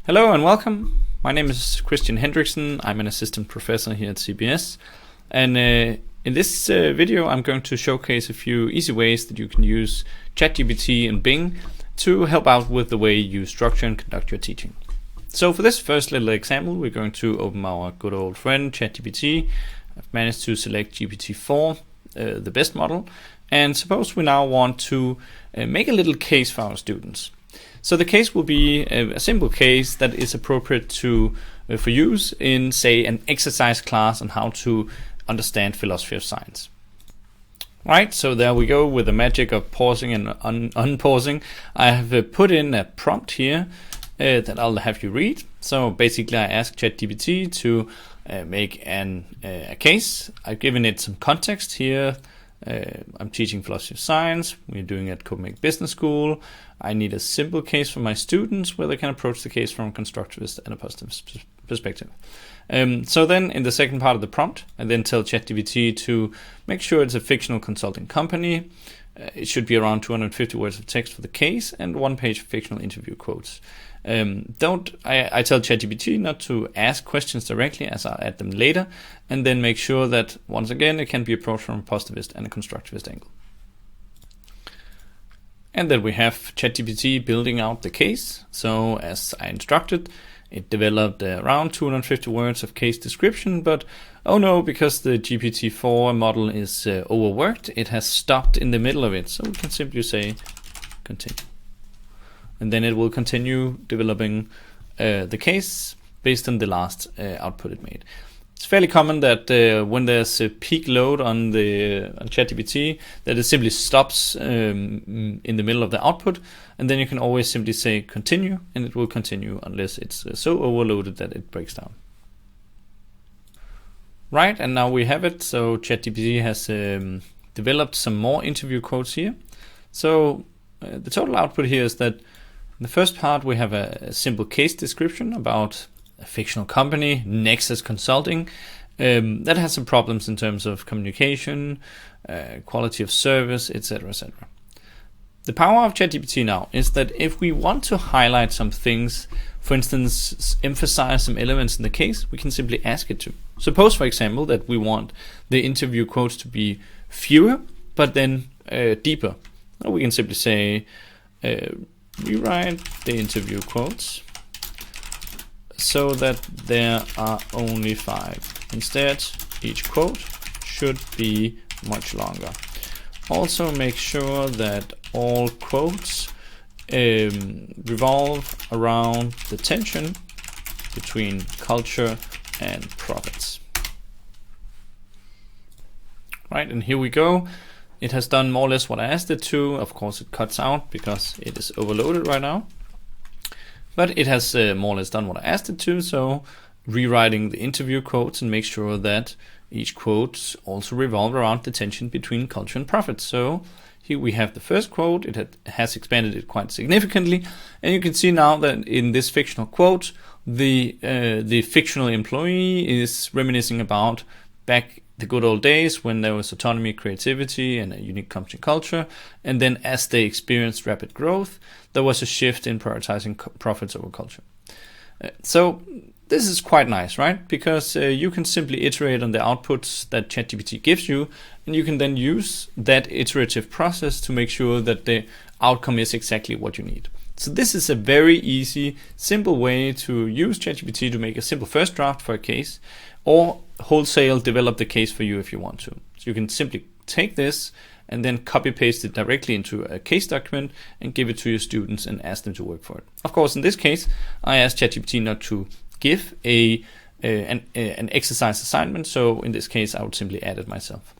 Hello and welcome. My name is Christian Hendriksen. I'm an assistant professor here at CBS. And in this video, I'm going to showcase a few easy ways that you can use ChatGPT and Bing to help out with the way you structure and conduct your teaching. So for this first little example, we're going to open our good old friend ChatGPT. I've managed to select GPT-4, the best model. And suppose we now want to make a little case for our students. So the case will be a simple case that is appropriate for use in, say, an exercise class on how to understand philosophy of science. Right, so there we go with the magic of pausing and unpausing. I have put in a prompt here that I'll have you read. So basically I asked ChatGPT to make a case. I've given it some context here. I'm teaching philosophy of science. We're doing it at Copenhagen Business School. I need a simple case for my students where they can approach the case from a constructivist and a positivist perspective. So then in the second part of the prompt, I then tell ChatGPT to make sure it's a fictional consulting company. It should be around 250 words of text for the case and 1 page of fictional interview quotes. I tell ChatGPT not to ask questions directly, as I'll add them later, and then make sure that once again it can be approached from a positivist and a constructivist angle. And then we have ChatGPT building out the case. So as I instructed, it developed around 250 words of case description, but oh no, because the GPT-4 model is overworked, it has stopped in the middle of it. So we can simply say continue. And then it will continue developing the case based on the last output it made. It's fairly common that when there's a peak load on ChatGPT, that it simply stops in the middle of the output, and then you can always simply say continue, and it will continue unless it's so overloaded that it breaks down. Right, and now we have it. So ChatGPT has developed some more interview quotes here. So the total output here is that in the first part, we have a simple case description about a fictional company, Nexus Consulting, that has some problems in terms of communication, quality of service, etc., etc. The power of ChatGPT now is that if we want to highlight some things, for instance, emphasize some elements in the case, we can simply ask it to. Suppose, for example, that we want the interview quotes to be fewer, but then deeper. Or we can simply say, rewrite the interview quotes so that there are only 5. Instead, each quote should be much longer. Also make sure that all quotes revolve around the tension between culture and profits. Right, and here we go. It has done more or less what I asked it to. Of course, it cuts out because it is overloaded right now. But it has more or less done what I asked it to. So rewriting the interview quotes and make sure that each quote also revolves around the tension between culture and profit. So here we have the first quote. It has expanded it quite significantly. And you can see now that in this fictional quote, the fictional employee is reminiscing about back the good old days when there was autonomy, creativity, and a unique company culture. And then as they experienced rapid growth, there was a shift in prioritizing profits over culture. So this is quite nice, right? Because you can simply iterate on the outputs that ChatGPT gives you, and you can then use that iterative process to make sure that the outcome is exactly what you need. So this is a very easy, simple way to use ChatGPT to make a simple first draft for a case, or wholesale develop the case for you if you want to. So you can simply take this and then copy paste it directly into a case document and give it to your students and ask them to work for it. Of course, in this case, I asked ChatGPT not to give an exercise assignment. So in this case, I would simply add it myself.